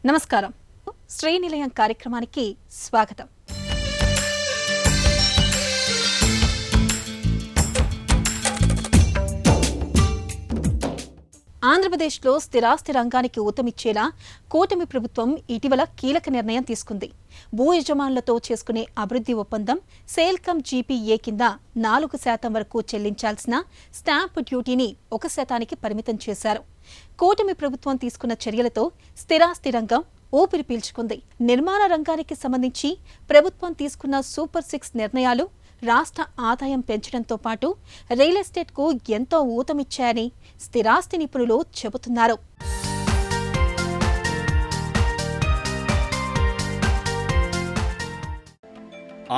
నమస్కారం. శ్రీనిలయం కార్యక్రమానికి స్వాగతం. ఆంధ్రప్రదేశ్లో స్థిరాస్తి రంగానికి ఊతమిచ్చేలా కూటమి ప్రభుత్వం ఇటీవల కీలక నిర్ణయం తీసుకుంది. భూ యజమానులతో చేసుకునే అభివృద్ధి ఒప్పందం సేల్కమ్ జీపీఏ కింద 4% వరకు చెల్లించాల్సిన స్టాంప్ డ్యూటీని 1% పరిమితం చేశారు. కూటమి ప్రభుత్వం తీసుకున్న చర్యలతో స్థిరాస్తి రంగం ఊపిరి పీల్చుకుంది. నిర్మాణ రంగానికి సంబంధించి ప్రభుత్వం తీసుకున్న సూపర్ 6 నిర్ణయాలు రాష్ట్ర ఆదాయం పెంచడంతో పాటు రియల్ ఎస్టేట్కు ఎంతో ఊతమిచ్చాయని స్థిరాస్తి నిపుణులు చెబుతున్నారు.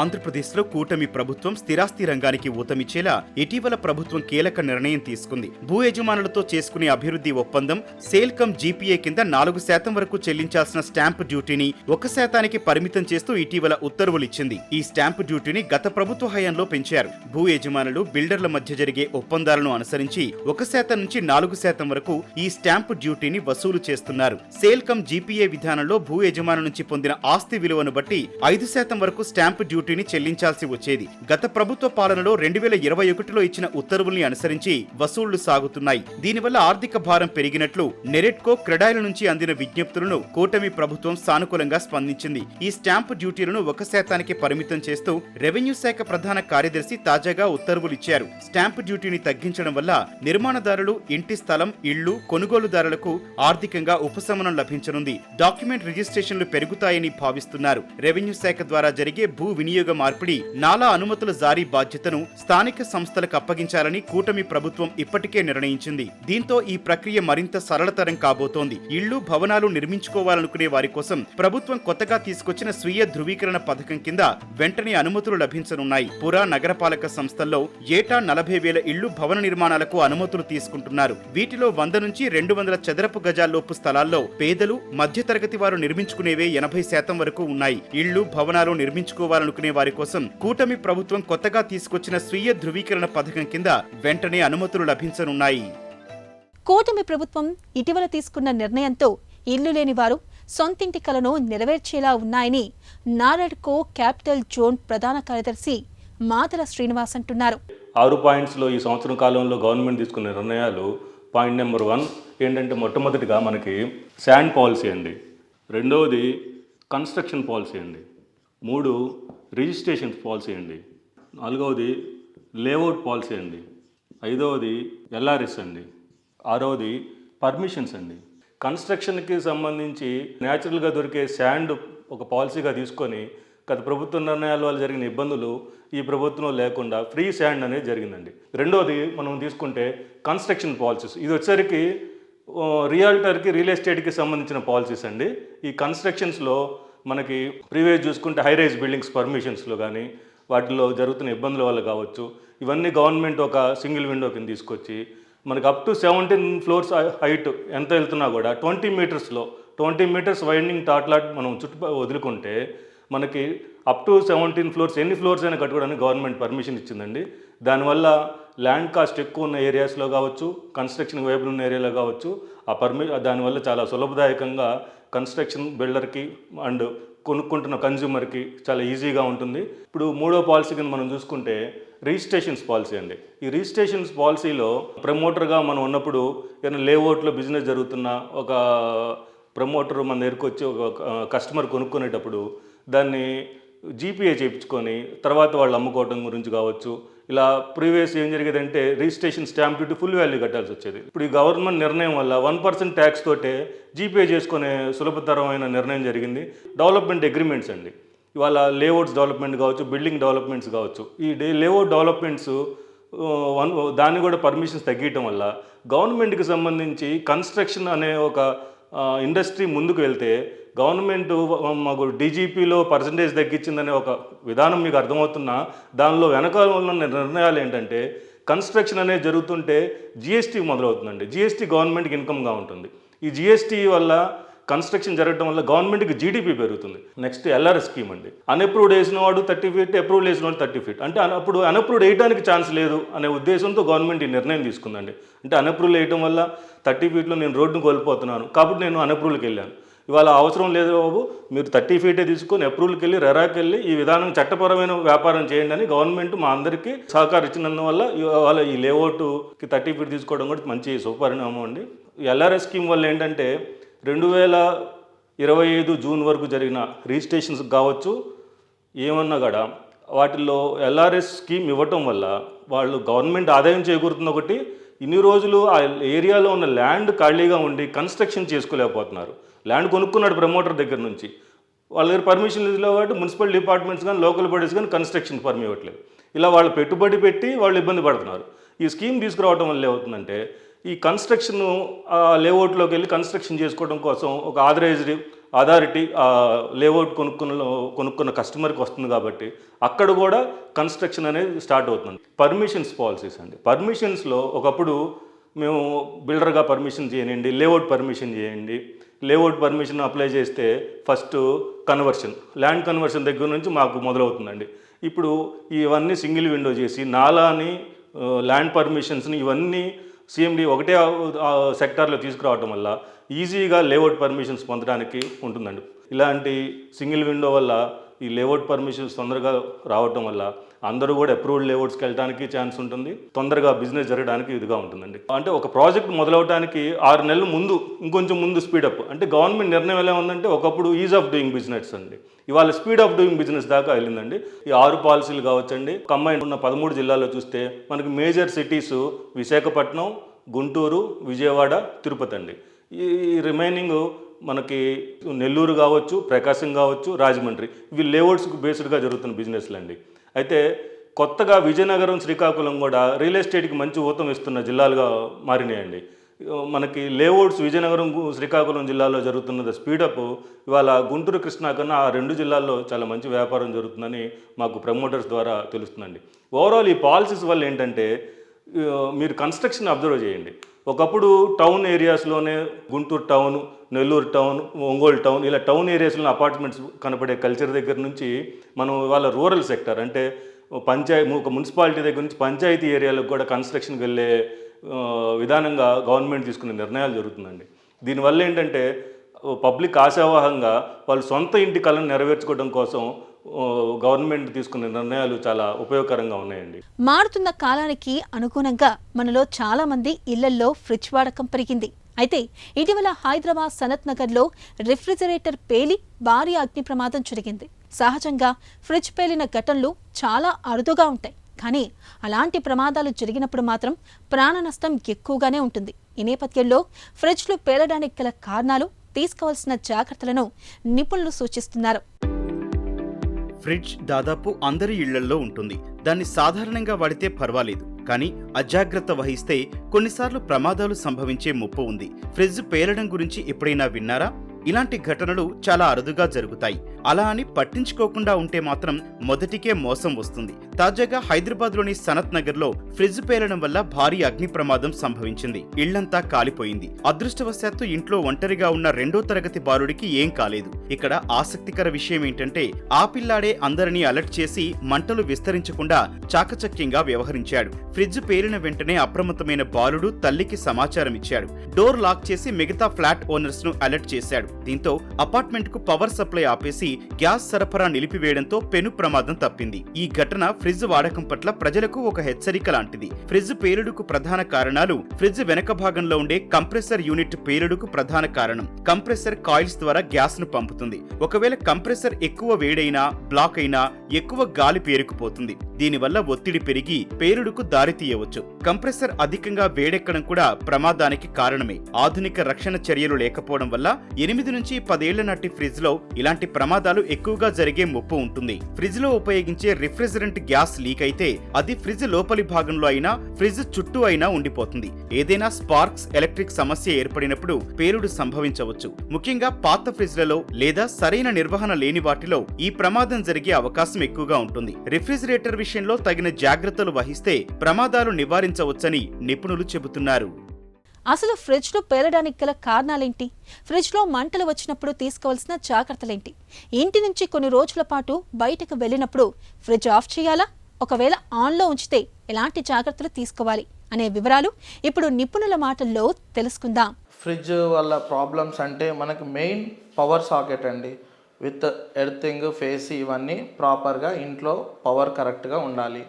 ఆంధ్రప్రదేశ్లో కూటమి ప్రభుత్వం స్థిరాస్తి రంగానికి ఊతమిచ్చేలా ఇటీవల ప్రభుత్వం కీలక నిర్ణయం తీసుకుంది. భూ యజమానులతో చేసుకునే అభివృద్ధి ఒప్పందం సేల్కమ్ జీపీఏ కింద 4% వరకు చెల్లించాల్సిన స్టాంప్ డ్యూటీని 1% పరిమితం చేస్తూ ఇటీవల ఉత్తర్వులిచ్చింది. ఈ స్టాంప్ డ్యూటీని గత ప్రభుత్వ హయాంలో పెంచారు. భూ యజమానులు బిల్డర్ల మధ్య జరిగే ఒప్పందాలను అనుసరించి 1% నుంచి 4% వరకు ఈ స్టాంప్ డ్యూటీని వసూలు చేస్తున్నారు. సేల్కమ్ జీపీఏ విధానంలో భూ యజమానుల నుంచి పొందిన ఆస్తి విలువను బట్టి 5% వరకు స్టాంప్ డ్యూటీని చెల్లించాల్సి వచ్చేది. గత ప్రభుత్వ పాలనలో 2021లో ఇచ్చిన ఉత్తర్వుల్ని అనుసరించి వసూళ్లు సాగుతున్నాయి. దీనివల్ల ఆర్థిక భారం పెరిగినట్లు నెరెట్కో, క్రెడాయిల నుంచి అందిన విజ్ఞప్తులను కూటమి ప్రభుత్వం సానుకూలంగా స్పందించింది. ఈ స్టాంప్ డ్యూటీలను 1% పరిమితం చేస్తూ రెవెన్యూ శాఖ ప్రధాన కార్యదర్శి తాజాగా ఉత్తర్వులిచ్చారు. స్టాంప్ డ్యూటీని తగ్గించడం వల్ల నిర్మాణదారులు, ఇంటి స్థలం, ఇళ్లు కొనుగోలుదారులకు ఆర్థికంగా ఉపశమనం లభించనుంది. డాక్యుమెంట్ రిజిస్ట్రేషన్లు పెరుగుతాయని భావిస్తున్నారు. రెవెన్యూ శాఖ ద్వారా జరిగే భూ వినియోగ మార్పిడి, నాలా అనుమతుల జారీ బాధ్యతను స్థానిక సంస్థలకు అప్పగించాలని కూటమి ప్రభుత్వం ఇప్పటికే నిర్ణయించింది. దీంతో ఈ ప్రక్రియ మరింత సరళతరం కాబోతోంది. ఇళ్లు, భవనాలు నిర్మించుకోవాలనుకునే వారి కోసం ప్రభుత్వం కొత్తగా తీసుకొచ్చిన స్వీయ ధృవీకరణ పథకం కింద వెంటనే అనుమతులు లభించనున్నాయి. పుర నగరపాలక సంస్థల్లో ఏటా 40,000 ఇళ్లు, భవన నిర్మాణాలకు అనుమతులు తీసుకుంటున్నారు. వీటిలో 100 నుంచి 200 చదరపు గజాల్లోపు స్థలాల్లో పేదలు, మధ్యతరగతి వారు నిర్మించుకునేవే 80% వరకు ఉన్నాయి. ఇళ్లు, భవనాలు నిర్మించుకోవాలనుకునే వారి కోసం కూటమి ప్రభుత్వం కొత్తగా తీసుకొచ్చిన స్వీయ ధృవీకరణ పథకం కింద వెంటనే అనుమతులు లభించనున్నాయి. కూటమి ప్రభుత్వం ఇటీవల తీసుకున్న నిర్ణయంతో ఇల్లు లేని వారు సొంతింటి కలను నెరవేర్చేలా ఉన్నాయని నారెడ్కో క్యాపిటల్ జోన్ ప్రధాన కార్యదర్శి మాదల శ్రీనివాస్ అంటున్నారు. 6 పాయింట్స్లో ఈ సంవత్సరం కాలంలో గవర్నమెంట్ తీసుకున్న నిర్ణయాలు పాయింట్ నెంబర్ 1 ఏంటంటే మొట్టమొదటిగా మనకి శాండ్ పాలసీ అండి, రెండవది కన్స్ట్రక్షన్ పాలసీ అండి, 3 రిజిస్ట్రేషన్ పాలసీ అండి, 4వది లేఅవుట్ పాలసీ అండి, 5వది ఎల్ఆర్ఎస్ అండి, 6వది పర్మిషన్స్ అండి. కన్స్ట్రక్షన్కి సంబంధించి న్యాచురల్గా దొరికే శాండ్ ఒక పాలసీగా తీసుకొని గత ప్రభుత్వ నిర్ణయాల వల్ల జరిగిన ఇబ్బందులు ఈ ప్రభుత్వంలో లేకుండా ఫ్రీ శాండ్ అనేది జరిగిందండి. రెండోది మనం తీసుకుంటే కన్స్ట్రక్షన్ పాలసీస్, ఇది వచ్చేసరికి రియాల్టర్కి, రియల్ ఎస్టేట్కి సంబంధించిన పాలసీస్ అండి. ఈ కన్స్ట్రక్షన్స్లో మనకి ప్రీవియస్ చూసుకుంటే హై రైజ్ బిల్డింగ్స్ పర్మిషన్స్లో కానీ వాటిలో జరుగుతున్న ఇబ్బందుల వల్ల కావచ్చు, ఇవన్నీ గవర్నమెంట్ ఒక సింగిల్ విండో కింద తీసుకొచ్చి మనకి అప్ టు 17 ఫ్లోర్స్ హైట్ ఎంత వెళ్తున్నా కూడా 20 మీటర్స్ వైండింగ్ టాట్లాట్ మనం వదులుకుంటే మనకి అప్ టు 17 ఫ్లోర్స్, ఎన్ని ఫ్లోర్స్ అయినా కట్టుకోవడానికి గవర్నమెంట్ పర్మిషన్ ఇచ్చిందండి. దానివల్ల ల్యాండ్ కాస్ట్ ఎక్కువ ఉన్న ఏరియాస్లో కావచ్చు, కన్స్ట్రక్షన్ వైపులు ఉన్న ఏరియాలో కావచ్చు, దానివల్ల చాలా సులభదాయకంగా కన్స్ట్రక్షన్ బిల్డర్కి అండ్ కొనుక్కుంటున్న కన్జ్యూమర్కి చాలా ఈజీగా ఉంటుంది. ఇప్పుడు 3వ పాలసీ కింద మనం చూసుకుంటే రిజిస్ట్రేషన్స్ పాలసీ అండి. ఈ రిజిస్ట్రేషన్స్ పాలసీలో ప్రమోటర్గా మనం ఉన్నప్పుడు ఏదైనా లేఅవుట్లో బిజినెస్ జరుగుతున్న ఒక ప్రమోటర్ మన దగ్గరికి వచ్చి ఒక కస్టమర్ కొనుక్కునేటప్పుడు దాన్ని జీపీఏ చేయించుకొని తర్వాత వాళ్ళు అమ్ముకోవడం గురించి కావచ్చు, ఇలా ప్రీవియస్ ఏం జరిగేదంటే registration stamp duty full value కట్టాల్సి వచ్చేది. ఇప్పుడు ఈ గవర్నమెంట్ నిర్ణయం వల్ల 1% ట్యాక్స్ తోటే జీపీఏ చేసుకునే సులభతరమైన నిర్ణయం జరిగింది. డెవలప్మెంట్ అగ్రిమెంట్స్ అండి, ఇవాళ లేఅవుట్స్ డెవలప్మెంట్ కావచ్చు, బిల్డింగ్ డెవలప్మెంట్స్ కావచ్చు, ఈ లేఅవుట్ డెవలప్మెంట్స్ దాన్ని కూడా పర్మిషన్స్ తగ్గించడం వల్ల గవర్నమెంట్కి సంబంధించి కన్స్ట్రక్షన్ అనే ఒక ఇండస్ట్రీ ముందుకు వెళ్తే గవర్నమెంట్ మాకు డీజీపీలో పర్సంటేజ్ తగ్గించిందనే ఒక విధానం మీకు అర్థమవుతున్నా, దానిలో వెనకాల ఉన్న నిర్ణయాలు ఏంటంటే కన్స్ట్రక్షన్ అనేది జరుగుతుంటే జిఎస్టీ మొదలవుతుందండి. జిఎస్టీ గవర్నమెంట్కి ఇన్కమ్గా ఉంటుంది. ఈ జిఎస్టీ వల్ల కన్స్ట్రక్షన్ జరగడం వల్ల గవర్నమెంట్కి జీడీపీ పెరుగుతుంది. నెక్స్ట్ ఎల్ఆర్ఎస్ స్కీమ్ అండి, అన్అప్రూవ్డ్ వేసిన వాడు 30 ఫీట్, అప్రూవ్డ్ వేసిన వాడు 30 ఫీట్. అంటే అప్పుడు అన్అప్రూవ్డ్ వేయడానికి ఛాన్స్ లేదు అనే ఉద్దేశంతో గవర్నమెంట్ ఈ నిర్ణయం తీసుకుందండి. అంటే అన్అప్రూవ్డ్ వేయడం వల్ల 30 ఫీట్లో నేను రోడ్డును కోల్పోతున్నాను కాబట్టి నేను అన్అప్రూవ్డ్కి వెళ్ళాను. ఇవాళ అవసరం లేదు బాబు, మీరు 30 ఫీటే తీసుకొని అప్రూవల్కి వెళ్ళి రెరాకి వెళ్ళి ఈ విధానం చట్టపరమైన వ్యాపారం చేయండి అని గవర్నమెంట్ మా అందరికీ సహకారం ఇచ్చినందువల్ల ఇవాళ ఈ లేఅవుట్కి 30 ఫీట్ తీసుకోవడం కూడా మంచి సుపరిణామం అండి. ఎల్ఆర్ఎస్ స్కీమ్ వల్ల ఏంటంటే 2025 జూన్ వరకు జరిగిన రిజిస్ట్రేషన్స్ కావచ్చు ఏమన్నా కూడా వాటిల్లో ఎల్ఆర్ఎస్ స్కీమ్ ఇవ్వటం వల్ల వాళ్ళు గవర్నమెంట్ ఆదాయం చేకూరుతుంది. ఒకటి, ఇన్ని రోజులు ఆ ఏరియాలో ఉన్న ల్యాండ్ ఖాళీగా ఉండి కన్స్ట్రక్షన్ చేసుకోలేకపోతున్నారు. ల్యాండ్ కొనుక్కున్నాడు ప్రమోటర్ దగ్గర నుంచి, వాళ్ళ దగ్గర పర్మిషన్ లేదు కాబట్టి మున్సిపల్ డిపార్ట్మెంట్స్ కానీ లోకల్ బాడీస్ కానీ కన్స్ట్రక్షన్ పర్మిట్ ఇవ్వట్లేదు. ఇలా వాళ్ళు పెట్టుబడి పెట్టి వాళ్ళు ఇబ్బంది పడుతున్నారు. ఈ స్కీమ్ తీసుకురావడం వల్ల ఏమవుతుందంటే ఈ కన్స్ట్రక్షన్ లేఅవుట్లోకి వెళ్ళి కన్స్ట్రక్షన్ చేసుకోవడం కోసం ఒక అథారిటీ లేఅవుట్ కొనుక్కున్న కస్టమర్కి వస్తుంది కాబట్టి అక్కడ కూడా కన్స్ట్రక్షన్ అనేది స్టార్ట్ అవుతుంది. పర్మిషన్స్ పాలసీస్ అండి. పర్మిషన్స్లో ఒకప్పుడు మేము బిల్డర్గా పర్మిషన్ చేయండి, లేఅవుట్ పర్మిషన్ చేయండి, లేఅవుట్ పర్మిషన్ అప్లై చేస్తే ఫస్ట్ కన్వర్షన్, ల్యాండ్ కన్వర్షన్ దగ్గర నుంచి మాకు మొదలవుతుందండి. ఇప్పుడు ఇవన్నీ సింగిల్ విండో చేసి నాలాని ల్యాండ్ పర్మిషన్స్ని ఇవన్నీ సిఎండి ఒకటే సెక్టార్లో తీసుకురావడం వల్ల ఈజీగా లేఅవుట్ పర్మిషన్స్ పొందడానికి ఉంటుందండి. ఇలాంటి సింగిల్ విండో వల్ల ఈ లేఅవుట్ పర్మిషన్స్ తొందరగా రావటం వల్ల అందరూ కూడా అప్రూవ్డ్ లేఅవుట్స్కి వెళ్ళడానికి ఛాన్స్ ఉంటుంది, తొందరగా బిజినెస్ జరగడానికి ఇదిగా ఉంటుందండి. అంటే ఒక ప్రాజెక్ట్ మొదలవడానికి 6 నెలల ముందు ఇంకొంచెం ముందు స్పీడప్, అంటే గవర్నమెంట్ నిర్ణయం ఎలా ఉందంటే ఒకప్పుడు ఈజ్ ఆఫ్ డూయింగ్ బిజినెస్ అండి, ఇవాళ స్పీడ్ ఆఫ్ డూయింగ్ బిజినెస్ దాకా వెళ్ళిందండి. ఈ 6 పాలసీలు కావచ్చండి. కంబైన్ ఉన్న 13 జిల్లాల్లో చూస్తే మనకి మేజర్ సిటీస్ విశాఖపట్నం, గుంటూరు, విజయవాడ, తిరుపతి అండి. ఈ రిమైనింగ్ మనకి నెల్లూరు కావచ్చు, ప్రకాశం కావచ్చు, రాజమండ్రి, ఇవి లేఅవుట్స్కి బేస్డ్గా జరుగుతున్న బిజినెస్లు అండి. అయితే కొత్తగా విజయనగరం, శ్రీకాకుళం కూడా రియల్ ఎస్టేట్కి మంచి ఊతం ఇస్తున్న జిల్లాలుగా మారినాయండి. మనకి లేఅవుట్స్ విజయనగరం, శ్రీకాకుళం జిల్లాలో జరుగుతున్నది స్పీడప్ ఇవాళ గుంటూరు, కృష్ణా కన్నా ఆ 2 జిల్లాల్లో చాలా మంచి వ్యాపారం జరుగుతుందని మాకు ప్రమోటర్స్ ద్వారా తెలుస్తుందండి. ఓవరాల్ ఈ పాలసీస్ వల్ల ఏంటంటే మీరు కన్స్ట్రక్షన్ అబ్జర్వ్ చేయండి. ఒకప్పుడు టౌన్ ఏరియాస్లోనే Guntur town, Nellore town, Ongole town, ఇలా టౌన్ ఏరియాస్లో అపార్ట్మెంట్స్ కనపడే కల్చర్ దగ్గర నుంచి మనం ఇవాళ రూరల్ సెక్టర్ అంటే ఒక మున్సిపాలిటీ దగ్గర నుంచి పంచాయతీ ఏరియాలకు కూడా కన్స్ట్రక్షన్కి వెళ్ళే విధానంగా గవర్నమెంట్ తీసుకునే నిర్ణయాలు జరుగుతుందండి. దీనివల్ల ఏంటంటే పబ్లిక్ ఆశావాహంగా వాళ్ళు సొంత ఇంటి కళను నెరవేర్చుకోవడం కోసం గవర్నమెంట్ తీసుకునే నిర్ణయాలు చాలా ఉపయోగకరంగా ఉన్నాయండి. మారుతున్న కాలానికి అనుగుణంగా మనలో చాలా మంది ఇళ్లల్లో ఫ్రిడ్జ్ వాడకం పెరిగింది. అయితే ఇటీవల హైదరాబాద్ సనత్ నగర్లో రిఫ్రిజిరేటర్ పేలి భారీ అగ్ని ప్రమాదం జరిగింది. సహజంగా ఫ్రిడ్జ్ పేలిన ఘటనలు చాలా అరుదుగా ఉంటాయి, కానీ అలాంటి ప్రమాదాలు జరిగినప్పుడు మాత్రం ప్రాణ నష్టం ఎక్కువగానే ఉంటుంది. ఈ నేపథ్యంలో ఫ్రిడ్జ్లు పేలడానికి గల కారణాలు, తీసుకోవాల్సిన జాగ్రత్తలను నిపుణులు సూచిస్తున్నారు. ఫ్రిడ్జ్ దాదాపు అందరి ఇళ్లల్లో ఉంటుంది. దాన్ని సాధారణంగా వాడితే పర్వాలేదు, కానీ అజాగ్రత్త వహిస్తే కొన్నిసార్లు ప్రమాదాలు సంభవించే ముప్పు ఉంది. ఫ్రిడ్జ్ పేలడం గురించి ఎప్పుడైనా విన్నారా? ఇలాంటి ఘటనలు చాలా అరుదుగా జరుగుతాయి. అలా అని పట్టించుకోకుండా ఉంటే మాత్రం మొదటికే మోసం వస్తుంది. తాజాగా హైదరాబాద్లోని సనత్ నగర్లో ఫ్రిడ్జ్ పేలడం వల్ల భారీ అగ్ని ప్రమాదం సంభవించింది. ఇళ్లంతా కాలిపోయింది. అదృష్టవశాత్తు ఇంట్లో ఒంటరిగా ఉన్న 2వ తరగతి బాలుడికి ఏం కాలేదు. ఇక్కడ ఆసక్తికర విషయం ఏంటంటే ఆ పిల్లాడే అందరినీ అలర్ట్ చేసి మంటలు విస్తరించకుండా చాకచక్యంగా వ్యవహరించాడు. ఫ్రిడ్జ్ పేలిన వెంటనే అప్రమత్తమైన బాలుడు తల్లికి సమాచారం ఇచ్చాడు. డోర్ లాక్ చేసి మిగతా ఫ్లాట్ ఓనర్స్ ను అలర్ట్ చేశాడు. దీంతో అపార్ట్మెంట్ కు పవర్ సప్లై ఆపేసి గ్యాస్ సరఫరా నిలిపివేయడంతో పెను ప్రమాదం తప్పింది. ఈ ఘటన ఫ్రిడ్జ్ వాడకం పట్ల ప్రజలకు ఒక హెచ్చరిక లాంటిది. ఫ్రిడ్జ్ పేలుడుకు ప్రధాన కారణాలు ఫ్రిడ్జ్ వెనక భాగంలో ఉండే కంప్రెసర్ యూనిట్ పేలుడుకు ప్రధాన కారణం. కంప్రెసర్ కాయిల్స్ ద్వారా గ్యాస్ ను పంపుతుంది. ఒకవేళ కంప్రెసర్ ఎక్కువ వేడైనా, బ్లాక్ అయినా ఎక్కువ గాలి పేరుకుపోతుంది. దీనివల్ల ఒత్తిడి పెరిగి పేలుడుకు దారితీయవచ్చు. కంప్రెసర్ అధికంగా వేడెక్కడం కూడా ప్రమాదానికి కారణమే. ఆధునిక రక్షణ చర్యలు లేకపోవడం వల్ల 8 నుంచి 10 ఏళ్ల నాటి ఫ్రిడ్జ్ లో ఇలాంటి ప్రమాదాలు ఎక్కువగా జరిగే ముప్పు ఉంటుంది. ఫ్రిడ్జ్ లో ఉపయోగించే రిఫ్రిజరెంట్ గ్యాస్ లీక్ అయితే అది ఫ్రిడ్జ్ లోపలి భాగంలో అయినా, ఫ్రిడ్జ్ చుట్టూ అయినా ఉండిపోతుంది. ఏదైనా స్పార్క్స్, ఎలక్ట్రిక్ సమస్య ఏర్పడినప్పుడు పేలుడు సంభవించవచ్చు. ముఖ్యంగా పాత ఫ్రిడ్జ్లలో లేదా సరైన నిర్వహణ లేని వాటిలో ఈ ప్రమాదం జరిగే అవకాశం ఎక్కువగా ఉంటుంది. రిఫ్రిజిరేటర్ విషయంలో తగిన జాగ్రత్తలు వహిస్తే ప్రమాదాలు నివారించవచ్చని నిపుణులు చెబుతున్నారు. అసలు ఫ్రిడ్జ్లు పేలడానికి గల కారణాలేంటి? ఫ్రిడ్జ్లో మంటలు వచ్చినప్పుడు తీసుకోవాల్సిన జాగ్రత్తలేంటి? ఇంటి నుంచి కొన్ని రోజుల పాటు బయటకు వెళ్ళినప్పుడు ఫ్రిడ్జ్ ఆఫ్ చేయాలా? ఒకవేళ ఆన్లో ఉంచితే ఎలాంటి జాగ్రత్తలు తీసుకోవాలి అనే వివరాలు ఇప్పుడు నిపుణుల మాటల్లో తెలుసుకుందాం. ఫ్రిడ్జ్ వల్ల ప్రాబ్లమ్స్ అంటే మనకు మెయిన్ పవర్ సాకెట్ అండి, విత్ ఎర్తింగ్ ఫేస్ ఇవన్నీ ప్రాపర్గా ఇంట్లో పవర్ కరెక్ట్గా ఉండాలి.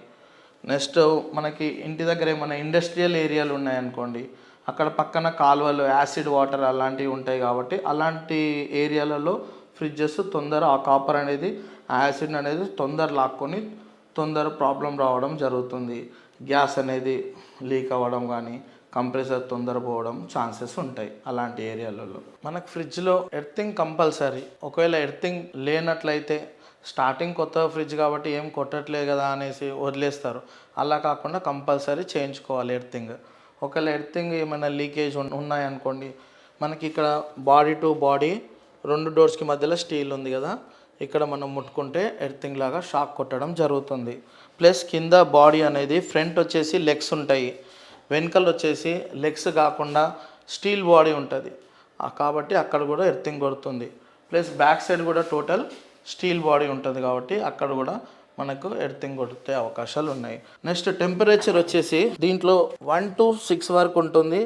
నెక్స్ట్ మనకి ఇంటి దగ్గర ఏమైనా ఇండస్ట్రియల్ ఏరియాలు ఉన్నాయనుకోండి, అక్కడ పక్కన కాలువలు యాసిడ్ వాటర్ అలాంటివి ఉంటాయి కాబట్టి అలాంటి ఏరియాలలో ఫ్రిడ్జెస్ తొందర ఆ కాపర్ అనేది యాసిడ్ అనేది తొందర లాక్కొని తొందర ప్రాబ్లం రావడం జరుగుతుంది. గ్యాస్ అనేది లీక్ అవ్వడం కానీ కంప్రెసర్ తొందర పోవడం ఛాన్సెస్ ఉంటాయి అలాంటి ఏరియాలలో. మనకు ఫ్రిడ్జ్లో ఎర్తింగ్ కంపల్సరీ. ఒకవేళ ఎర్తింగ్ లేనట్లయితే స్టార్టింగ్ కొత్త ఫ్రిడ్జ్ కాబట్టి ఏం కొట్టట్లే కదా అనేసి వదిలేస్తారు. అలా కాకుండా కంపల్సరీ చేయించుకోవాలి ఎర్తింగ్. ఒకవేళ ఎర్తింగ్ ఏమైనా లీకేజ్ ఉన్నాయనుకోండి, మనకి ఇక్కడ బాడీ టు బాడీ 2 డోర్స్కి మధ్యలో స్టీల్ ఉంది కదా, ఇక్కడ మనం ముట్టుకుంటే ఎర్తింగ్ లాగా షాక్ కొట్టడం జరుగుతుంది. ప్లస్ కింద బాడీ అనేది ఫ్రంట్ వచ్చేసి లెగ్స్ ఉంటాయి, వెనకలు వచ్చేసి లెగ్స్ కాకుండా స్టీల్ బాడీ ఉంటుంది కాబట్టి అక్కడ కూడా ఎర్తింగ్ కొడుతుంది. ప్లస్ బ్యాక్ సైడ్ కూడా టోటల్ స్టీల్ బాడీ ఉంటుంది కాబట్టి అక్కడ కూడా మనకు ఎర్తింగ్ కొట్టే అవకాశాలు ఉన్నాయి. నెక్స్ట్ టెంపరేచర్ వచ్చేసి దీంట్లో 1 to 6 వరకు ఉంటుంది.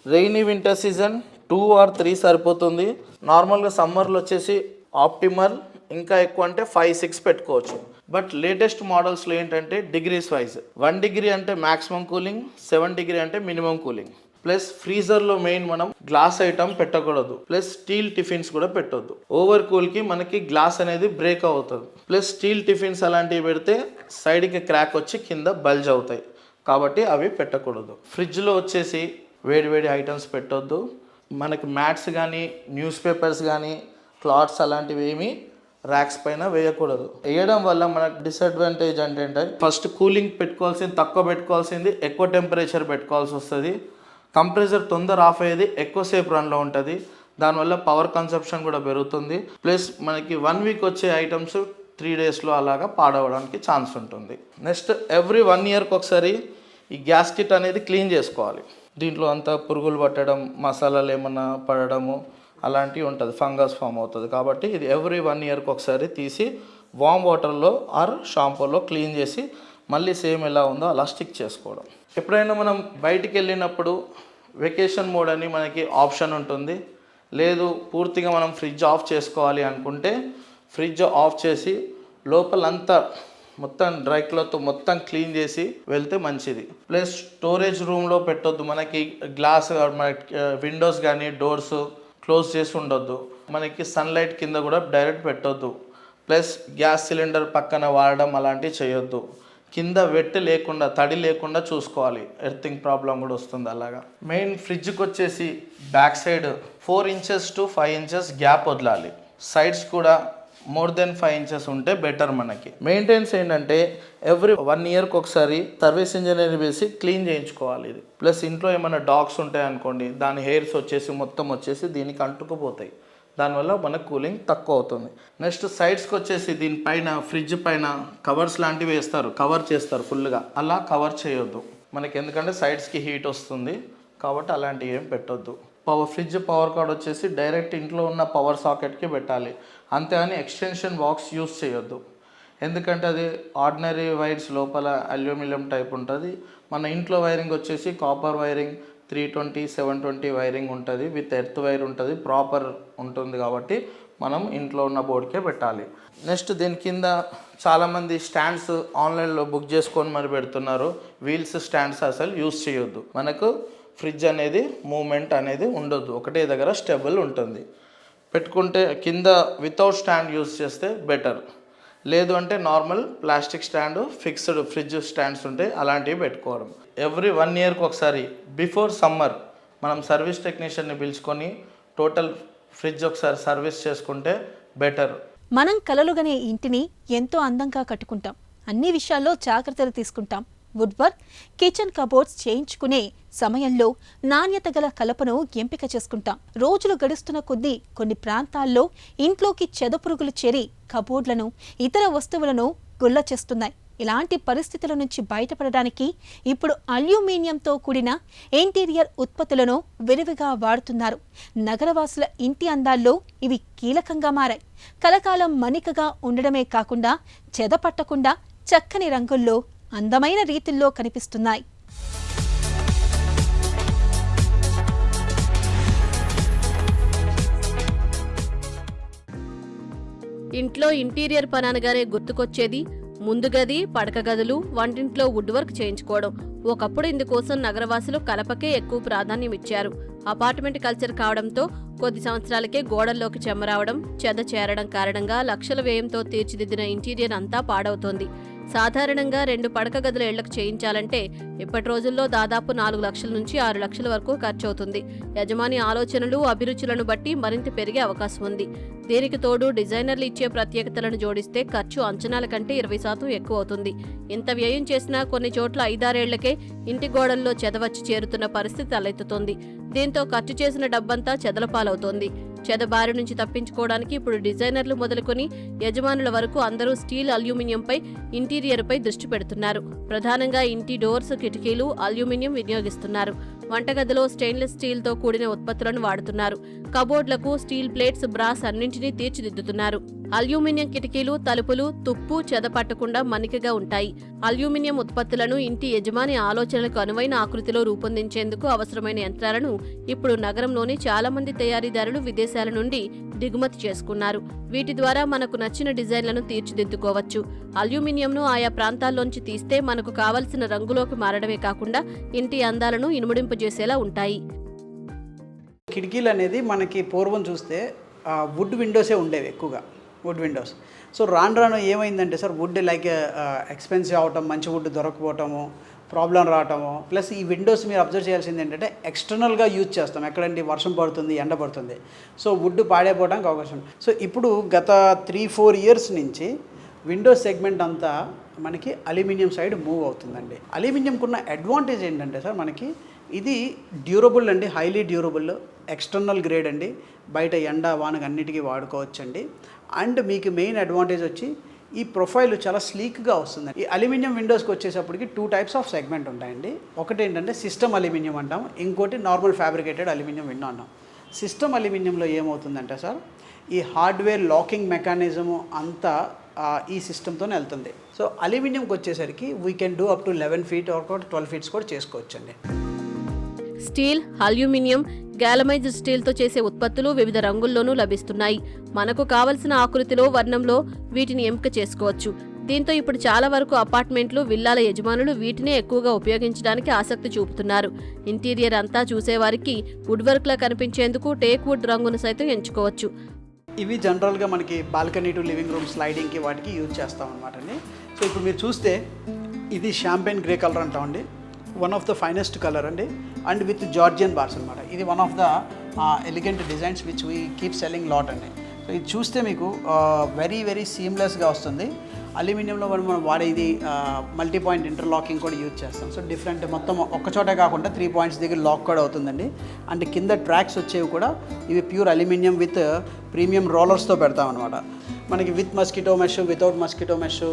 రెయినీ వింటర్ సీజన్ 2 or 3 సరిపోతుంది. నార్మల్గా సమ్మర్లో వచ్చేసి ఆప్టిమల్ ఇంకా ఎక్కువ అంటే 5-6 పెట్టుకోవచ్చు. బట్ లేటెస్ట్ మోడల్స్లో ఏంటంటే డిగ్రీస్ వైజ్ 1 degree అంటే మ్యాక్సిమం కూలింగ్, 7 degree అంటే మినిమం కూలింగ్. ప్లస్ ఫ్రీజర్లో మెయిన్ మనం గ్లాస్ ఐటమ్ పెట్టకూడదు, ప్లస్ స్టీల్ టిఫిన్స్ కూడా పెట్టొద్దు. ఓవర్ కూల్కి మనకి గ్లాస్ అనేది బ్రేక్ అవుతుంది. ప్లస్ స్టీల్ టిఫిన్స్ అలాంటివి పెడితే సైడ్కి క్రాక్ వచ్చి కింద బల్జ్ అవుతాయి కాబట్టి అవి పెట్టకూడదు. ఫ్రిడ్జ్లో వచ్చేసి వేడి ఐటమ్స్ పెట్టొద్దు. మనకి మ్యాట్స్ కానీ న్యూస్ పేపర్స్ కానీ క్లాత్స్ అలాంటివి ఏమీ ర్యాక్స్ పైన వేయకూడదు. వేయడం వల్ల మనకు డిసడ్వాంటేజ్ అంటే ఫస్ట్ కూలింగ్ తక్కువ పెట్టుకోవాల్సింది ఎక్కువ టెంపరేచర్ పెట్టుకోవాల్సి వస్తుంది. కంప్రెసర్ తొందర ఆఫ్ అయ్యేది ఎక్కువసేపు రన్లో ఉంటుంది, దానివల్ల పవర్ కన్సంప్షన్ కూడా పెరుగుతుంది. ప్లస్ మనకి 1 week వచ్చే ఐటమ్స్ 3 daysలో అలాగా పాడవడానికి ఛాన్స్ ఉంటుంది. నెక్స్ట్ ఎవ్రీ 1 yearకి ఒకసారి ఈ గ్యాస్ కిట్ అనేది క్లీన్ చేసుకోవాలి. దీంట్లో అంతా పురుగులు పట్టడం, మసాలాలు ఏమన్నా పడడము అలాంటివి ఉంటుంది, ఫంగస్ ఫామ్ అవుతుంది కాబట్టి ఇది ఎవ్రీ 1 yearకి ఒకసారి తీసి వామ్ వాటర్లో ఆర్ షాంపూలో క్లీన్ చేసి మళ్ళీ సేమ్ ఎలా ఉందో అలా స్టిక్ చేసుకోవడం. ఎప్పుడైనా మనం బయటికి వెళ్ళినప్పుడు వెకేషన్ మోడ్ అని మనకి ఆప్షన్ ఉంటుంది. లేదు పూర్తిగా మనం ఫ్రిడ్జ్ ఆఫ్ చేసుకోవాలి అనుకుంటే ఫ్రిడ్జ్ ఆఫ్ చేసి లోపలంతా మొత్తం డ్రై క్లాత్తో మొత్తం క్లీన్ చేసి వెళ్తే మంచిది. ప్లస్ స్టోరేజ్ రూమ్లో పెట్టొద్దు. మనకి గ్లాస్ విండోస్ కానీ డోర్స్ క్లోజ్ చేసి ఉండొద్దు. మనకి సన్లైట్ కింద కూడా డైరెక్ట్ పెట్టొద్దు. ప్లస్ గ్యాస్ సిలిండర్ పక్కన వాడడం అలాంటివి చేయొద్దు. కింద వెట్ లేకుండా తడి లేకుండా చూసుకోవాలి, ఎర్తింగ్ ప్రాబ్లం కూడా వస్తుంది అలాగా. మెయిన్ ఫ్రిడ్జ్కి వచ్చేసి back side 4 inches to 5 inches gap వదలాలి. సైడ్స్ కూడా మోర్ దెన్ 5 inches ఉంటే బెటర్. మనకి మెయింటెనెన్స్ ఏంటంటే ఎవ్రీ 1 yearకి ఒకసారి సర్వీస్ ఇంజనీర్ వేసి క్లీన్ చేయించుకోవాలి ఇది. ప్లస్ ఇంట్లో ఏమైనా డాగ్స్ ఉంటాయి అనుకోండి, దాని హెయిర్స్ వచ్చేసి మొత్తం వచ్చేసి దీనికి అంటుకుపోతాయి, దానివల్ల మనకు కూలింగ్ తక్కువ అవుతుంది. నెక్స్ట్ సైడ్స్కి వచ్చేసి దీనిపైన ఫ్రిడ్జ్ పైన కవర్స్ లాంటివి వేస్తారు, కవర్ చేస్తారు ఫుల్గా. అలా కవర్ చేయొద్దు మనకి, ఎందుకంటే సైడ్స్కి హీట్ వస్తుంది కాబట్టి అలాంటివి ఏం పెట్టొద్దు. ఫ్రిడ్జ్ పవర్ కార్డ్ వచ్చేసి డైరెక్ట్ ఇంట్లో ఉన్న పవర్ సాకెట్కి పెట్టాలి, అంతేగాని ఎక్స్టెన్షన్ బాక్స్ యూస్ చేయొద్దు. ఎందుకంటే అది ఆర్డినరీ వైర్స్ లోపల అల్యూమినియం టైప్ ఉంటుంది. మన ఇంట్లో వైరింగ్ వచ్చేసి కాపర్ వైరింగ్ 320, 720 వైరింగ్ ఉంటుంది, విత్ ఎర్త్ వైర్ ఉంటుంది, ప్రాపర్ ఉంటుంది కాబట్టి మనం ఇంట్లో ఉన్న బోర్డుకే పెట్టాలి. నెక్స్ట్ దీని కింద చాలామంది స్టాండ్స్ ఆన్లైన్లో బుక్ చేసుకొని మరి పెడుతున్నారు. వీల్స్ స్టాండ్స్ అసలు యూస్ చేయొద్దు. మనకు ఫ్రిడ్జ్ అనేది మూమెంట్ అనేది ఉండొద్దు, ఒకటే దగ్గర స్టెబుల్ ఉంటుంది. పెట్టుకుంటే కింద వితౌట్ స్టాండ్ యూస్ చేస్తే బెటర్. లేదు అంటే normal plastic stand, fixed fridge stands ఉంటాయి, అలాంటివి పెట్టుకోవడం. ఎవ్రీ 1 yearకి ఒకసారి బిఫోర్ సమ్మర్ మనం సర్వీస్ టెక్నీషియన్ని పిలుచుకొని టోటల్ ఫ్రిడ్జ్ ఒకసారి సర్వీస్ చేసుకుంటే బెటర్. మనం కలలుగనే ఇంటిని ఎంతో అందంగా కట్టుకుంటాం, అన్ని విషయాల్లో జాగ్రత్తలు తీసుకుంటాం. వుడ్ వర్క్, కిచెన్ కబోర్డ్స్ చేయించుకునే సమయంలో నాణ్యత గల కలపను ఎంపిక చేసుకుంటాం. రోజులు గడుస్తున్న కొద్దీ కొన్ని ప్రాంతాల్లో ఇంట్లోకి చెదపురుగులు చేరి కబోర్డ్లను, ఇతర వస్తువులను గుల్ల చేస్తున్నాయి. ఇలాంటి పరిస్థితుల నుంచి బయటపడడానికి ఇప్పుడు అల్యూమినియంతో కూడిన ఇంటీరియర్ ఉత్పత్తులను విరివిగా వాడుతున్నారు. నగరవాసుల ఇంటి అందాల్లో ఇవి కీలకంగా మారాయి. కలకాలం మన్నికగా ఉండడమే కాకుండా చెదపట్టకుండా చక్కని రంగుల్లో అందమైన రీతిల్లో కనిపిస్తున్నాయి. ఇంట్లో ఇంటీరియర్ పని అనగానే గుర్తుకొచ్చేది ముందు గది, పడక గదులు, వంటింట్లో వుడ్ వర్క్ చేయించుకోవడం. ఒకప్పుడు ఇందుకోసం నగరవాసులు కలపకే ఎక్కువ ప్రాధాన్యం ఇచ్చారు. అపార్ట్మెంట్ కల్చర్ కావడంతో కొద్ది సంవత్సరాలకే గోడల్లోకి చెమ్మ రావడం, చెద చేరడం కారణంగా లక్షల వ్యయంతో తీర్చిదిద్దిన ఇంటీరియర్ అంతా పాడవుతోంది. సాధారణంగా 2 పడక గదుల ఇళ్లకు చేయించాలంటే ఇప్పటి రోజుల్లో దాదాపు 4 లక్షల నుంచి 6 లక్షల వరకు ఖర్చవుతుంది. యజమాని ఆలోచనలు, అభిరుచులను బట్టి మరింత పెరిగే అవకాశం ఉంది. దీనికి తోడు డిజైనర్లు ఇచ్చే ప్రత్యేకతలను జోడిస్తే ఖర్చు అంచనాల కంటే 20% ఎక్కువ అవుతుంది. ఇంత వ్యయం చేసినా కొన్ని చోట్ల 5-6 ఏళ్లకే ఇంటి గోడల్లో చెదవచ్చి చేరుతున్న పరిస్థితి తలెత్తుతోంది. దీంతో ఖర్చు చేసిన డబ్బంతా చెదల పాలవుతోంది. చెద బారి నుంచి తప్పించుకోవడానికి ఇప్పుడు డిజైనర్లు మొదలుకొని యజమానుల వరకు అందరూ స్టీల్, అల్యూమినియంపై, ఇంటీరియర్పై దృష్టి పెడుతున్నారు. ప్రధానంగా ఇంటి డోర్స్, కిటికీలు అల్యూమినియం వినియోగిస్తున్నారు. వంటగదిలో స్టెయిన్లెస్ స్టీల్తో కూడిన ఉత్పత్తులను వాడుతున్నారు. కబోర్డ్లకు స్టీల్ ప్లేట్స్, బ్రాస్ అన్నింటినీ తీర్చిదిద్దుతున్నారు. అల్యూమినియం కిటికీలు, తలుపులు తుప్పు, చెద పట్టకుండా మన్నికగా ఉంటాయి. అల్యూమినియం ఉత్పత్తులను ఇంటి యజమాని ఆలోచనలకు అనువైన ఆకృతిలో రూపొందించేందుకు అవసరమైన యంత్రాలను ఇప్పుడు నగరంలోని చాలా మంది తయారీదారులు విదేశాల నుండి దిగుమతి చేసుకున్నారు. వీటి ద్వారా మనకు నచ్చిన డిజైన్లను తీర్చిదిద్దుకోవచ్చు. అల్యూమినియంను ఆయా ప్రాంతాల్లోంచి తీస్తే మనకు కావలసిన రంగులోకి మారడమే కాకుండా ఇంటి అందాలను ఇనుమడింపజేసేలా ఉంటాయి. కిటికీలు అనేది మనకి పూర్వం చూస్తే వుడ్ విండోసే ఉండేవి ఎక్కువగా, వుడ్ విండోస్. సో రాను ఏమైందంటే సార్, వుడ్ లైక్ ఎక్స్పెన్సివ్ అవటం, మంచి వుడ్ దొరకపోవటము, ప్రాబ్లం రావటము, ప్లస్ ఈ విండోస్ మీరు అబ్జర్వ్ చేయాల్సింది ఏంటంటే ఎక్స్టర్నల్గా యూజ్ చేస్తాం. ఎక్కడంటే వర్షం పడుతుంది, ఎండ పడుతుంది, సో వుడ్ పాడైపోవడానికి అవకాశం. సో ఇప్పుడు గత 3-4 ఇయర్స్ నుంచి విండోస్ సెగ్మెంట్ అంతా మనకి అల్యూమినియం సైడ్ మూవ్ అవుతుందండి. అల్యూమినియంకు ఉన్న అడ్వాంటేజ్ ఏంటంటే సార్, మనకి ఇది డ్యూరబుల్ అండి, హైలీ డ్యూరబుల్, ఎక్స్టర్నల్ గ్రేడ్ అండి, బయట ఎండ వానకు అన్నిటికీ వాడుకోవచ్చండి. అండ్ మీకు మెయిన్ అడ్వాంటేజ్ వచ్చి ఈ ప్రొఫైల్ చాలా స్లీక్గా వస్తుంది. ఈ అల్యూమినియం విండోస్కి వచ్చేటప్పటికి 2 టైప్స్ ఆఫ్ సెగ్మెంట్ ఉంటాయండి. ఒకటి ఏంటంటే సిస్టమ్ అల్యూమినియం అంటాం, ఇంకోటి నార్మల్ ఫ్యాబ్రికేటెడ్ అల్యూమినియం విండో అంటాం. సిస్టమ్ అల్యూమినియంలో ఏమవుతుందంటే సార్, ఈ హార్డ్వేర్ లాకింగ్ మెకానిజము అంతా ఈ సిస్టమ్తోనే వెళ్తుంది. సో అల్యూమినియంకి వచ్చేసరికి we can do up to 11 feet or 12 feet కూడా చేసుకోవచ్చండి. స్టీల్, అల్యూమినియం, గ్యాలమైజ్డ్ స్టీల్తో చేసే ఉత్పత్తులు వివిధ రంగుల్లోనూ లభిస్తున్నాయి. మనకు కావలసిన ఆకృతిలో, వర్ణంలో వీటిని ఎంపిక చేసుకోవచ్చు. దీంతో ఇప్పుడు చాలా వరకు అపార్ట్మెంట్లు, విల్లాల యజమానులు వీటినే ఎక్కువగా ఉపయోగించడానికి ఆసక్తి చూపుతున్నారు. ఇంటీరియర్ అంతా చూసేవారికి వుడ్ వర్క్లా కనిపించేందుకు టేక్ వుడ్ రంగును సైతం ఎంచుకోవచ్చు. ఇవి జనరల్గా మనకి బాల్కనీ టు లివింగ్ రూమ్ స్లైడింగ్కి వాటికి యూజ్ చేస్తాం అనమాట అండి. సో ఇప్పుడు మీరు చూస్తే ఇది షాంపెయిన్ గ్రే కలర్ అంటామండి, one of the finest colour అండి, అండ్ విత్ జార్జియన్ బార్స్ అనమాట. ఇది one of the elegant designs which we keep selling lot అండి. సో ఇది చూస్తే మీకు వెరీ సీమ్లెస్గా వస్తుంది. అల్యూమినియంలో మనం వాడేది మల్టీ పాయింట్ ఇంటర్లాకింగ్ కూడా యూజ్ చేస్తాం. సో డిఫరెంట్ మొత్తం ఒక్కచోటే కాకుండా 3 points దగ్గర లాక్ కూడా అవుతుందండి. అండ్ కింద ట్రాక్స్ వచ్చేవి కూడా ఇవి ప్యూర్ అల్యూమినియం విత్ ప్రీమియం రోలర్స్తో పెడతాం అనమాట. మనకి with mosquito mesh, without mosquito mesh,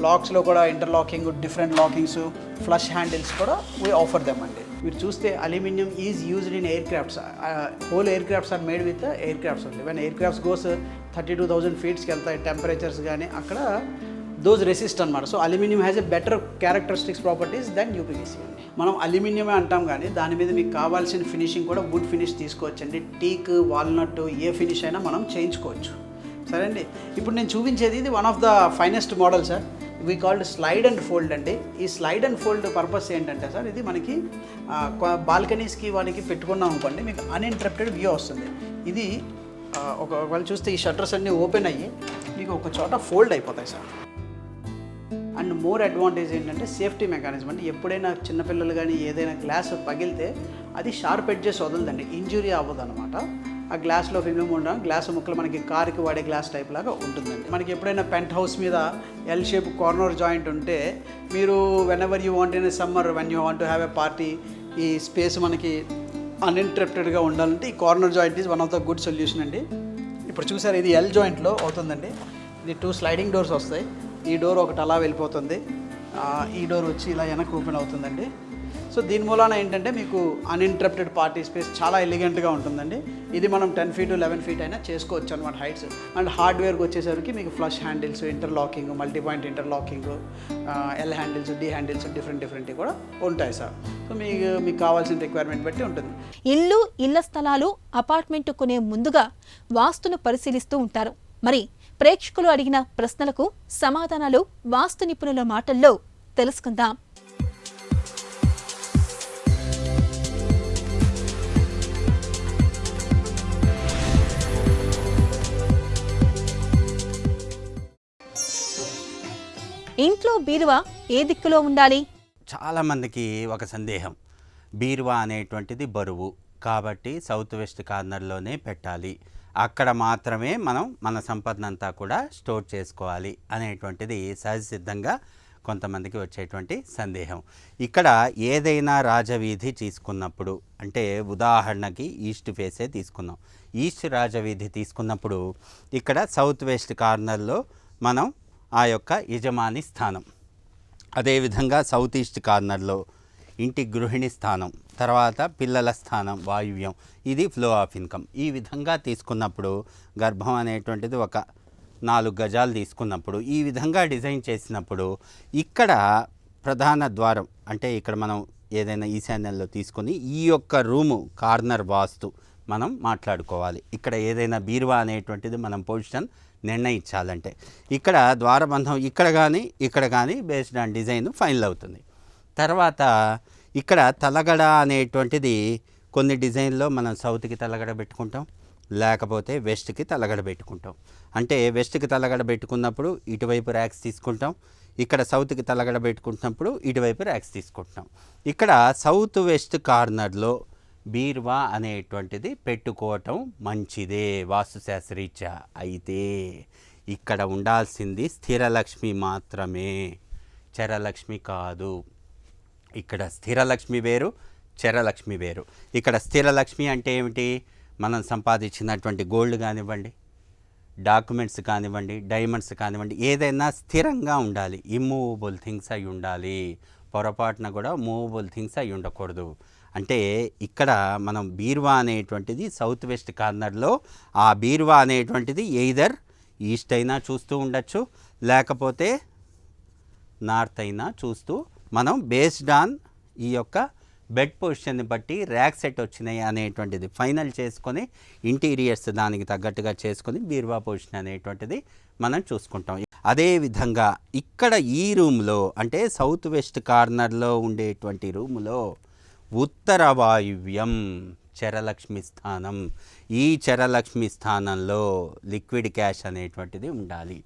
లాక్స్లో కూడా interlocking, different lockings, flush handles కూడా వీ ఆఫర్ దెమ్ అండి. మీరు చూస్తే aluminium is used in air crafts. Whole air crafts are made with air crafts only. When air crafts goes 32,000 feetsకి వెళ్తాయి temperatures కానీ, అక్కడ దోస్ రెసిస్ట్ అనమాట. So aluminium has a better characteristics properties then UPVC అండి. మనం అల్యూమినియమే అంటాం కానీ దాని మీద మీకు కావాల్సిన ఫినిషింగ్ కూడా వుడ్ ఫినిష్ తీసుకోవచ్చండి. టీక్, వాల్నట్, ఏ ఫినిష్ అయినా మనం చేయించుకోవచ్చు. సరే అండి, ఇప్పుడు నేను చూపించేది ఇది one of the finest model sir. We called slide and fold అండి. ఈ స్లైడ్ అండ్ ఫోల్డ్ పర్పస్ ఏంటంటే సార్, ఇది మనకి బాల్కనీస్కి వాటికి పెట్టుకున్నాం అనుకోండి, మీకు అన్ఇంటరప్టెడ్ వ్యూ వస్తుంది. ఇది ఒకవేళ చూస్తే ఈ షట్టర్స్ అన్నీ ఓపెన్ అయ్యి మీకు ఒక చోట ఫోల్డ్ అయిపోతాయి సార్. అండ్ మోర్ అడ్వాంటేజ్ ఏంటంటే సేఫ్టీ మెకానిజం. అంటే ఎప్పుడైనా చిన్నపిల్లలు కానీ ఏదైనా గ్లాస్ పగిలితే అది షార్ప్ ఎడ్జెస్ వదలదండి, ఇంజురీ అవ్వదు అనమాట. ఆ గ్లాస్లో ఫిల్మ్ ఉండడం, గ్లాస్ ముక్కలు మనకి కార్కి వాడే గ్లాస్ టైప్ లాగా ఉంటుందండి. మనకి ఎప్పుడైనా పెంట్ హౌస్ మీద ఎల్ షేప్ కార్నర్ జాయింట్ ఉంటే మీరు when ever you want in summer, when you want to have a party, ఈ స్పేస్ మనకి అన్ఇంటరప్టెడ్గా ఉండాలంటే ఈ corner joint is one of the good solution అండి. ఇప్పుడు చూసారు, ఇది ఎల్ జాయింట్లో అవుతుందండి. ఇది 2 sliding doors వస్తాయి. ఈ డోర్ ఒకటి అలా వెళ్ళిపోతుంది, ఈ డోర్ వచ్చి ఇలా వెనక్కి ఓపెన్ అవుతుందండి. సో దీని మూలాన ఏంటంటే మీకు అన్ఇంటరప్టెడ్ పార్టీ స్పేస్ చాలా ఎలిగెంట్గా ఉంటుందండి. ఇది మనం 10 feet, 11 feet అయినా చేసుకోవచ్చు అనమాట హైట్స్. అండ్ హార్డ్వేర్కి వచ్చేసరికి మీకు flush handles, interlocking, multi point interlocking, L handles, D handles different కూడా ఉంటాయి సార్. సో మీకు కావాల్సిన రిక్వైర్మెంట్ బట్టి ఉంటుంది. ఇళ్ల స్థలాలు, అపార్ట్మెంట్ కొనే ముందుగా వాస్తును పరిశీలిస్తూ ఉంటారు. మరి ప్రేక్షకులు అడిగిన ప్రశ్నలకు సమాధానాలు వాస్తు నిపుణుల మాటల్లో తెలుసుకుందాం. ఇంట్లో బీరువా ఏ దిక్కులో ఉండాలి? చాలామందికి ఒక సందేహం, బీరువా అనేటువంటిది బరువు కాబట్టి సౌత్ వెస్ట్ కార్నర్లోనే పెట్టాలి, అక్కడ మాత్రమే మనం మన సంపదనంతా కూడా స్టోర్ చేసుకోవాలి అనేటువంటిది సహజసిద్ధంగా కొంతమందికి వచ్చేటువంటి సందేహం. ఇక్కడ ఏదైనా రాజవీధి తీసుకున్నప్పుడు, అంటే ఉదాహరణకి ఈస్ట్ ఫేసే తీసుకున్నాం, ఈస్ట్ రాజవీధి తీసుకున్నప్పుడు ఇక్కడ సౌత్ వెస్ట్ కార్నర్లో మనం ఆ యొక్క యజమాని స్థానం, అదేవిధంగా సౌత్ ఈస్ట్ కార్నర్లో ఇంటి గృహిణి స్థానం, తర్వాత పిల్లల స్థానం వాయువ్యం, ఇది ఫ్లో ఆఫ్ ఇన్కమ్. ఈ విధంగా తీసుకున్నప్పుడు గర్భం అనేటువంటిది ఒక 4 గజాలు తీసుకున్నప్పుడు ఈ విధంగా డిజైన్ చేసినప్పుడు ఇక్కడ ప్రధాన ద్వారం, అంటే ఇక్కడ మనం ఏదైనా ఈశాన్యంలో తీసుకొని ఈ యొక్క రూము కార్నర్ వాస్తు మనం మాట్లాడుకోవాలి. ఇక్కడ ఏదైనా బీరువా అనేటువంటిది మనం పొజిషన్ నిర్ణయించాలంటే ఇక్కడ ద్వారబంధం ఇక్కడ కానీ బేస్డ్ ఆన్ డిజైన్ ఫైనల్ అవుతుంది. తర్వాత ఇక్కడ తలగడ అనేటువంటిది కొన్ని డిజైన్లో మనం సౌత్కి తలగడ పెట్టుకుంటాం, లేకపోతే వెస్ట్కి తలగడ పెట్టుకుంటాం. అంటే వెస్ట్కి తలగడ పెట్టుకున్నప్పుడు ఇటువైపు ర్యాక్స్ తీసుకుంటాం, ఇక్కడ సౌత్కి తలగడ పెట్టుకుంటున్నప్పుడు ఇటువైపు ర్యాక్స్ తీసుకుంటాం. ఇక్కడ సౌత్ వెస్ట్ కార్నర్లో బీరువా అనేటువంటిది పెట్టుకోవటం మంచిదే వాస్తుశాస్త్రరీత్యా. అయితే ఇక్కడ ఉండాల్సింది స్థిరలక్ష్మి మాత్రమే, చరలక్ష్మి కాదు. ఇక్కడ స్థిరలక్ష్మి వేరు, చరలక్ష్మి వేరు. ఇక్కడ స్థిరలక్ష్మి అంటే ఏమిటి? మనం సంపాదించినటువంటి గోల్డ్ కానివ్వండి, డాక్యుమెంట్స్ కానివ్వండి, డైమండ్స్ కానివ్వండి, ఏదైనా స్థిరంగా ఉండాలి, ఇమ్మూవబుల్ థింగ్స్ అయి ఉండాలి. పొరపాటున కూడా మూవబుల్ థింగ్స్ అయి ఉండకూడదు. అంటే ఇక్కడ మనం బీరువా అనేటువంటిది సౌత్ వెస్ట్ కార్నర్లో ఆ బీరువా అనేటువంటిది ఎయిదర్ ఈస్ట్ అయినా చూస్తూ ఉండొచ్చు, లేకపోతే నార్త్ అయినా చూస్తూ మనం బేస్డ్ ఆన్ ఈ యొక్క బెడ్ పొజిషన్ని బట్టి ర్యాక్ సెట్ వచ్చినాయి అనేటువంటిది ఫైనల్ చేసుకొని ఇంటీరియర్స్ దానికి తగ్గట్టుగా చేసుకొని బీరువా పొజిషన్ అనేటువంటిది మనం చూసుకుంటాం. అదేవిధంగా ఇక్కడ ఈ రూమ్లో, అంటే సౌత్ వెస్ట్ కార్నర్లో ఉండేటువంటి రూములో ఉత్తర వాయువ్యం చరలక్ష్మి స్థానం. ఈ చరలక్ష్మి స్థానంలో లిక్విడ్ క్యాష్ అనేటువంటిది ఉండాలి.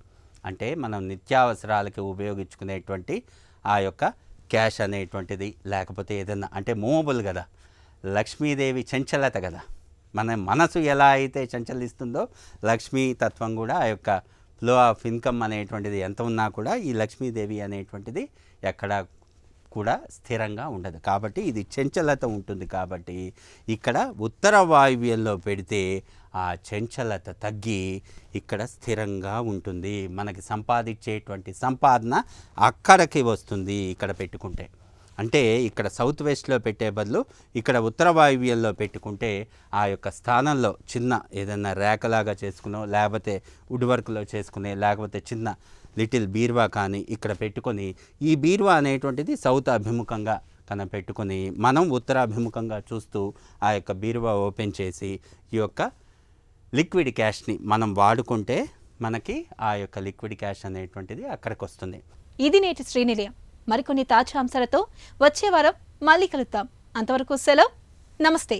అంటే మనం నిత్యావసరాలకి ఉపయోగించుకునేటువంటి ఆ యొక్క క్యాష్ అనేటువంటిది, లేకపోతే ఏదన్నా, అంటే మూవబుల్ కదా, లక్ష్మీదేవి చంచలత కదా, మన మనసు ఎలా అయితే చంచలిస్తుందో లక్ష్మీ తత్వం కూడా ఆ యొక్క ఫ్లో ఆఫ్ ఇన్కమ్ అనేటువంటిది ఎంత ఉన్నా కూడా ఈ లక్ష్మీదేవి అనేటువంటిది ఎక్కడ కూడా స్థిరంగా ఉండదు. కాబట్టి ఇది చంచలత ఉంటుంది. కాబట్టి ఇక్కడ ఉత్తర వాయువ్యంలో పెడితే ఆ చంచలత తగ్గి ఇక్కడ స్థిరంగా ఉంటుంది. మనకి సంపాదించేటువంటి సంపాదన అక్కడికి వస్తుంది ఇక్కడ పెట్టుకుంటే. అంటే ఇక్కడ సౌత్ వెస్ట్లో పెట్టే బదులు ఇక్కడ ఉత్తర వాయువ్యంలో పెట్టుకుంటే ఆ యొక్క స్థానంలో చిన్న ఏదైనా రేకలాగా చేసుకునో, లేకపోతే వుడ్ వర్క్లో చేసుకునే, లేకపోతే చిన్న లిటిల్ బీరువా కానీ ఇక్కడ పెట్టుకొని ఈ బీరువా అనేటువంటిది సౌత్ అభిముఖంగా పెట్టుకొని మనం ఉత్తరాభిముఖంగా చూస్తూ ఆ యొక్క బీరువా ఓపెన్ చేసి ఈ యొక్క లిక్విడ్ క్యాష్ని మనం వాడుకుంటే మనకి ఆ యొక్క లిక్విడ్ క్యాష్ అనేటువంటిది అక్కడికి వస్తుంది. ఇది నేటి శ్రీనిలయం. మరికొన్ని తాజా అంశాలతో వచ్చే వారం మళ్ళీ కలుద్దాం. అంతవరకు సెలవు. నమస్తే.